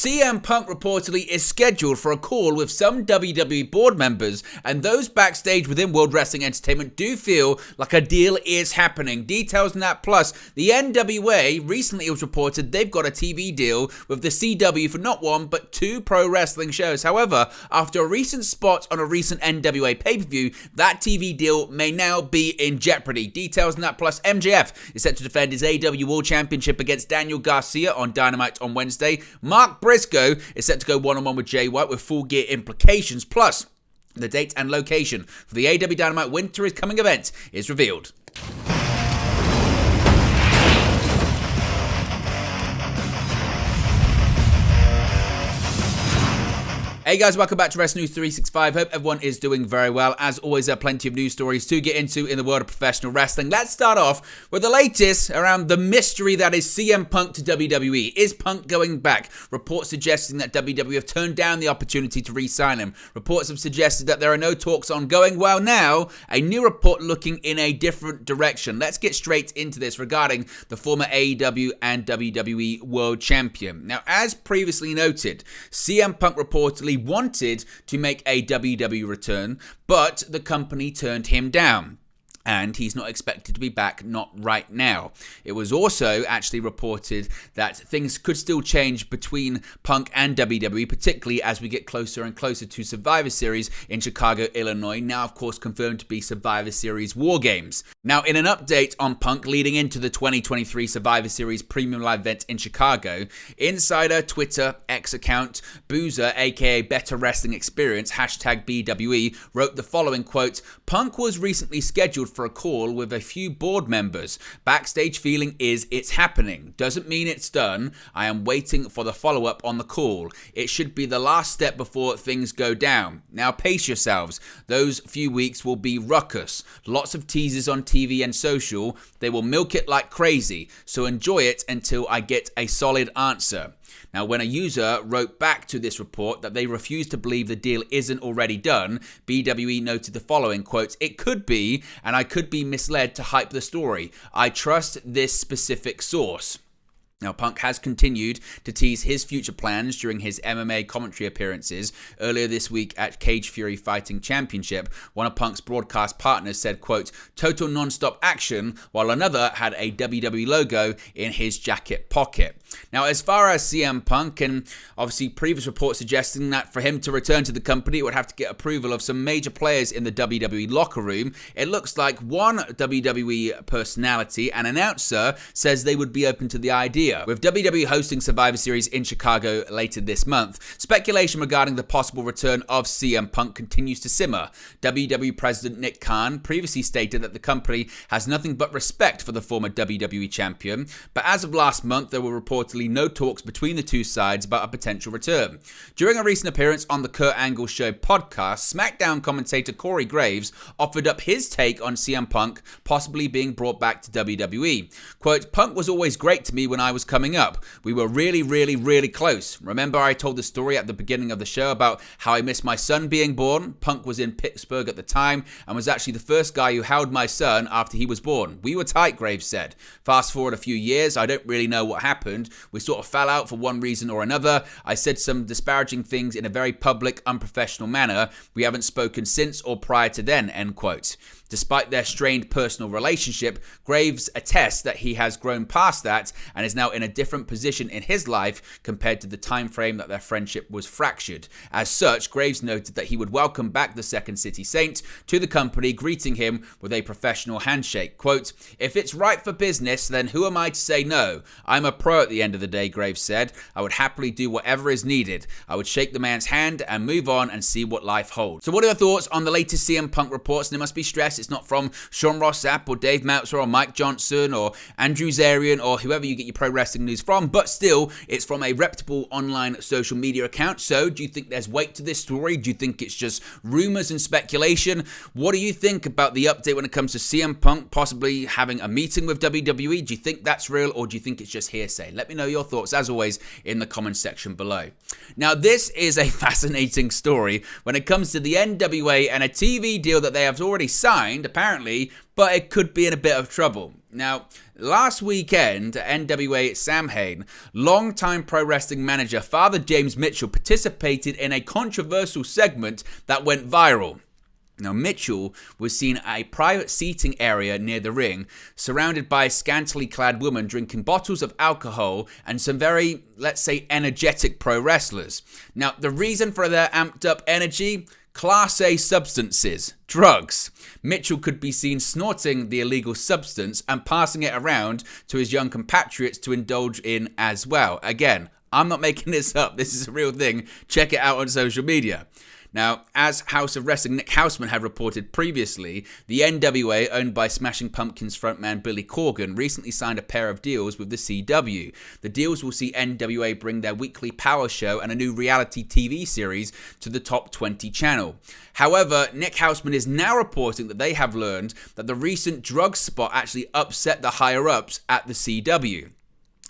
CM Punk reportedly is scheduled for a call with some WWE board members, and those backstage within World Wrestling Entertainment do feel like a deal is happening. Details on that, plus the NWA, recently it was reported they've got a TV deal with the CW for not one, but two pro wrestling shows. However, after a recent spot on a recent NWA pay-per-view, that TV deal may now be in jeopardy. Details on that, plus MJF is set to defend his AEW World Championship against Daniel Garcia on Dynamite on Wednesday. Mark Brisco is set to go one-on-one with Jay White with Full Gear implications, plus the date and location for the AEW Dynamite Winter is Coming event is revealed. Hey guys, welcome back to Wrestling News 365. Hope everyone is doing very well. As always, there are plenty of news stories to get into in the world of professional wrestling. Let's start off with the latest around the mystery that is CM Punk to WWE. Is Punk going back? Reports suggesting that WWE have turned down the opportunity to re-sign him. Reports have suggested that there are no talks ongoing. Well, now, a new report looking in a different direction. Let's get straight into this regarding the former AEW and WWE World Champion. Now, as previously noted, CM Punk reportedly wanted to make a WWE return, but the company turned him down. And he's not expected to be back, not right now. It was also actually reported that things could still change between Punk and WWE, particularly as we get closer and closer to Survivor Series in Chicago, Illinois, now of course confirmed to be Survivor Series War Games. Now, in an update on Punk leading into the 2023 Survivor Series Premium Live event in Chicago, insider Twitter X account Boozer, aka Better Wrestling Experience, hashtag BWE, wrote the following quote: "Punk was recently scheduled for a call with a few board members. Backstage feeling is it's happening. Doesn't mean it's done. I am waiting for the follow-up on the call. It should be the last step before things go down. Now pace yourselves. Those few weeks will be ruckus. Lots of teasers on TV and social. They will milk it like crazy. So enjoy it until I get a solid answer." Now, when a user wrote back to this report that they refuse to believe the deal isn't already done, BWE noted the following, quote, "It could be, and I could be misled to hype the story. I trust this specific source." Now, Punk has continued to tease his future plans during his MMA commentary appearances. Earlier this week at Cage Fury Fighting Championship, one of Punk's broadcast partners said, quote, "Total non-stop action," while another had a WWE logo in his jacket pocket. Now, as far as CM Punk, and obviously previous reports suggesting that for him to return to the company, it would have to get approval of some major players in the WWE locker room. It looks like one WWE personality and announcer says they would be open to the idea. With WWE hosting Survivor Series in Chicago later this month, speculation regarding the possible return of CM Punk continues to simmer. WWE President Nick Khan previously stated that the company has nothing but respect for the former WWE champion, but as of last month, there were reportedly no talks between the two sides about a potential return. During a recent appearance on the Kurt Angle Show podcast, SmackDown commentator Corey Graves offered up his take on CM Punk possibly being brought back to WWE. Quote, "Punk was always great to me when I was coming up. We were really close. Remember I told the story at the beginning of the show about how I missed my son being born? Punk was in Pittsburgh at the time and was actually the first guy who held my son after he was born. We were tight," Graves said. Fast forward a few years, I don't really know what happened. We sort of fell out for one reason or another. I said some disparaging things in a very public, unprofessional manner. We haven't spoken since or prior to then, end quote. Despite their strained personal relationship, Graves attests that he has grown past that and is now in a different position in his life compared to the time frame that their friendship was fractured. As such, Graves noted that he would welcome back the Second City Saint to the company, greeting him with a professional handshake. Quote, "If it's right for business, then who am I to say no? I'm a pro at the end of the day," Graves said. "I would happily do whatever is needed. I would shake the man's hand and move on and see what life holds." So what are your thoughts on the latest CM Punk reports? And it must be stressed, it's not from Sean Ross Sapp or Dave Meltzer or Mike Johnson or Andrew Zarian or whoever you get your pro wrestling news from, but still, it's from a reputable online social media account. So do you think there's weight to this story? Do you think it's just rumors and speculation? What do you think about the update when it comes to CM Punk possibly having a meeting with WWE? Do you think that's real, or do you think it's just hearsay? Let me know your thoughts, as always, in the comment section below. Now, this is a fascinating story when it comes to the NWA and a TV deal that they have already signed signed, apparently, but it could be in a bit of trouble. Now, last weekend at NWA Samhain, longtime pro wrestling manager Father James Mitchell participated in a controversial segment that went viral. Now, Mitchell was seen at a private seating area near the ring, surrounded by scantily clad women drinking bottles of alcohol and some very, let's say, energetic pro wrestlers. Now, the reason for their amped up energy? Class A substances, drugs. Mitchell could be seen snorting the illegal substance and passing it around to his young compatriots to indulge in as well. Again, I'm not making this up. This is a real thing. Check it out on social media. Now, as House of Wrestling Nick Houseman had reported previously, the NWA, owned by Smashing Pumpkins frontman Billy Corgan, recently signed a pair of deals with the CW. The deals will see NWA bring their weekly power show and a new reality TV series to the Top 20 channel. However, Nick Houseman is now reporting that they have learned that the recent drug spot actually upset the higher-ups at the CW.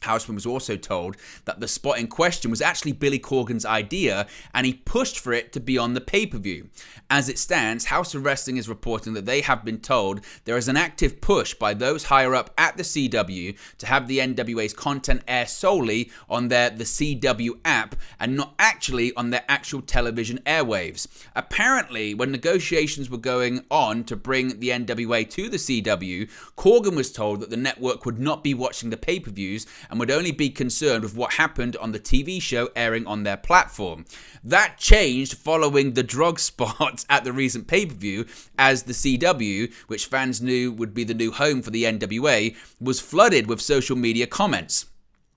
Houseman was also told that the spot in question was actually Billy Corgan's idea and he pushed for it to be on the pay-per-view. As it stands, House of Wrestling is reporting that they have been told there is an active push by those higher up at the CW to have the NWA's content air solely on the CW app and not actually on their actual television airwaves. Apparently, when negotiations were going on to bring the NWA to the CW, Corgan was told that the network would not be watching the pay-per-views and would only be concerned with what happened on the TV show airing on their platform. That changed following the drug spot at the recent pay-per-view, as the CW, which fans knew would be the new home for the NWA, was flooded with social media comments.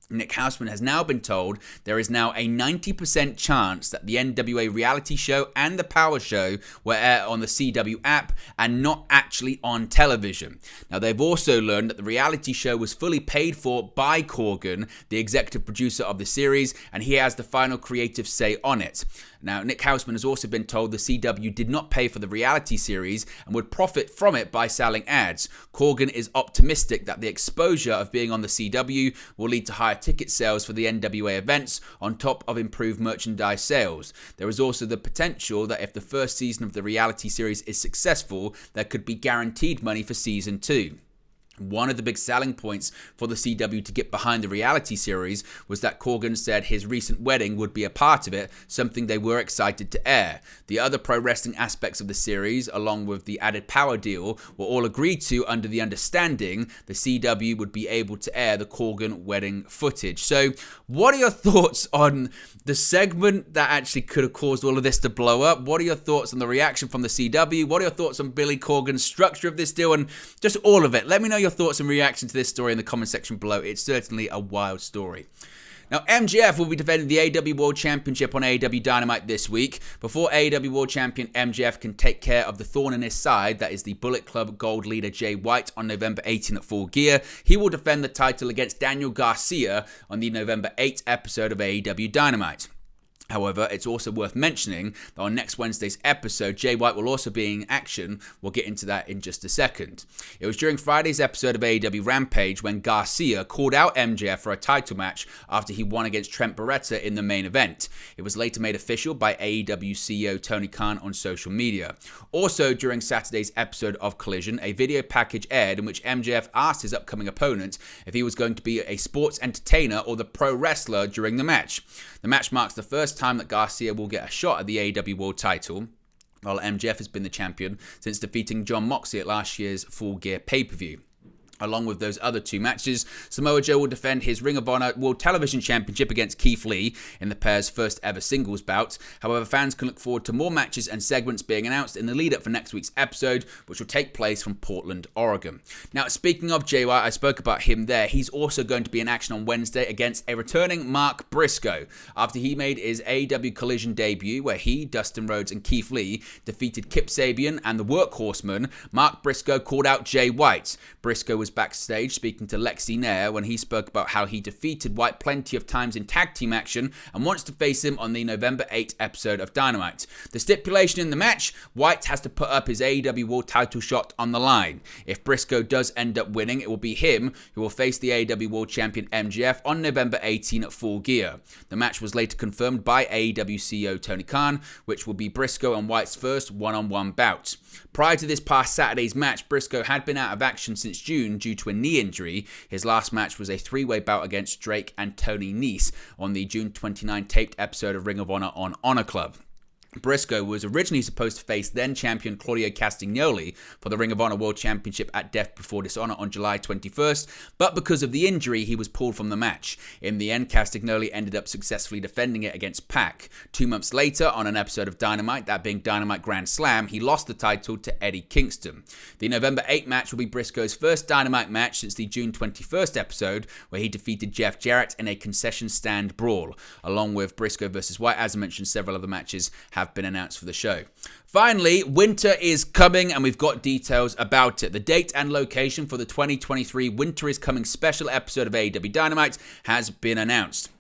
Nick Houseman has now been told there is now a 90% chance that the NWA reality show and the Power Show will air on the CW app and not actually on television. Now, they've also learned that the reality show was fully paid for by Corgan, the executive producer of the series, and he has the final creative say on it. Now, Nick Houseman has also been told the CW did not pay for the reality series and would profit from it by selling ads. Corgan is optimistic that the exposure of being on the CW will lead to higher ticket sales for the NWA events on top of improved merchandise sales. There is also the potential that if the first season of the reality series is successful, there could be guaranteed money for season 2. One of the big selling points for the CW to get behind the reality series was that Corgan said his recent wedding would be a part of it, something they were excited to air. The other pro wrestling aspects of the series, along with the added power deal, were all agreed to under the understanding the CW would be able to air the Corgan wedding footage. So, what are your thoughts on the segment that actually could have caused all of this to blow up? What are your thoughts on the reaction from the CW? What are your thoughts on Billy Corgan's structure of this deal and just all of it? Let me know your thoughts and reaction to this story in the comment section below. It's certainly a wild story. Now, MJF will be defending the AEW World Championship on AEW Dynamite this week. Before AEW World Champion MJF can take care of the thorn in his side, that is the Bullet Club Gold leader Jay White, on November 18 at Full Gear, he will defend the title against Daniel Garcia on the November 8 episode of AEW Dynamite. However, it's also worth mentioning that on next Wednesday's episode, Jay White will also be in action. We'll get into that in just a second. It was during Friday's episode of AEW Rampage when Garcia called out MJF for a title match after he won against Trent Beretta in the main event. It was later made official by AEW CEO Tony Khan on social media. Also, during Saturday's episode of Collision, a video package aired in which MJF asked his upcoming opponent if he was going to be a sports entertainer or the pro wrestler during the match. The match marks the first time that Garcia will get a shot at the AEW World title, while MJF has been the champion since defeating Jon Moxley at last year's Full Gear pay-per-view. Along with those other two matches, Samoa Joe will defend his Ring of Honor World Television Championship against Keith Lee in the pair's first ever singles bout. However, fans can look forward to more matches and segments being announced in the lead up for next week's episode, which will take place from Portland, Oregon. Now, speaking of Jay White, I spoke about him there. He's also going to be in action on Wednesday against a returning Mark Brisco after he made his AEW Collision debut, where he, Dustin Rhodes, and Keith Lee defeated Kip Sabian and the Workhorsemen. Mark Brisco called out Jay White. Brisco was was backstage speaking to Lexi Nair when he spoke about how he defeated White plenty of times in tag team action and wants to face him on the November 8th episode of Dynamite. The stipulation in the match, White has to put up his AEW World title shot on the line. If Brisco does end up winning, it will be him who will face the AEW World Champion MJF on November 18 at Full Gear. The match was later confirmed by AEW CEO Tony Khan, which will be Brisco and White's first one-on-one bout. Prior to this past Saturday's match, Brisco had been out of action since June due to a knee injury. His last match was a three-way bout against Drake and Tony Nese on the June 29 taped episode of Ring of Honor on Honor Club. Brisco was originally supposed to face then-champion Claudio Castagnoli for the Ring of Honor World Championship at Death Before Dishonor on July 21st, but because of the injury, he was pulled from the match. In the end, Castagnoli ended up successfully defending it against Pac. 2 months later, on an episode of Dynamite, that being Dynamite Grand Slam, he lost the title to Eddie Kingston. The November 8 match will be Brisco's first Dynamite match since the June 21st episode, where he defeated Jeff Jarrett in a concession stand brawl. Along with Brisco versus White, as I mentioned, several other matches have been announced for the show. Finally, winter is coming and we've got details about it. The date and location for the 2023 Winter is Coming special episode of AEW Dynamite has been announced.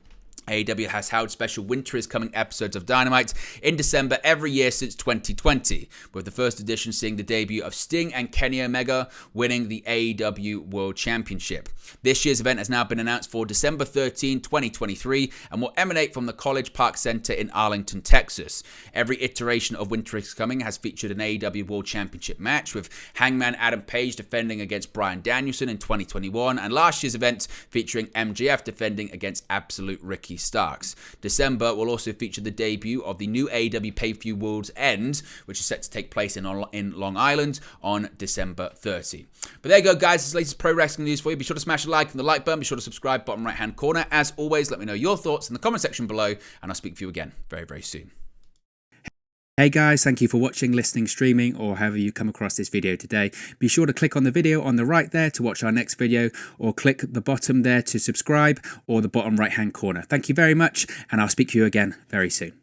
AEW has held special Winter is Coming episodes of Dynamite in December every year since 2020, with the first edition seeing the debut of Sting and Kenny Omega winning the AEW World Championship. This year's event has now been announced for December 13, 2023, and will emanate from the College Park Center in Arlington, Texas. Every iteration of Winter is Coming has featured an AEW World Championship match, with Hangman Adam Page defending against Bryan Danielson in 2021, and last year's event featuring MJF defending against Absolute Ricky Starks. December will also feature the debut of the new AEW pay-per-view World's End, which is set to take place in Long Island on December 30. But there you go, guys. This is the latest pro wrestling news for you. Be sure to smash a like and the like button. Be sure to subscribe, bottom right-hand corner. As always, let me know your thoughts in the comment section below, and I'll speak to you again very, very soon. Hey guys, thank you for watching, listening, streaming, or however you come across this video today. Be sure to click on the video on the right there to watch our next video, or click the bottom there to subscribe, or the bottom right hand corner. Thank you very much, and I'll speak to you again very soon.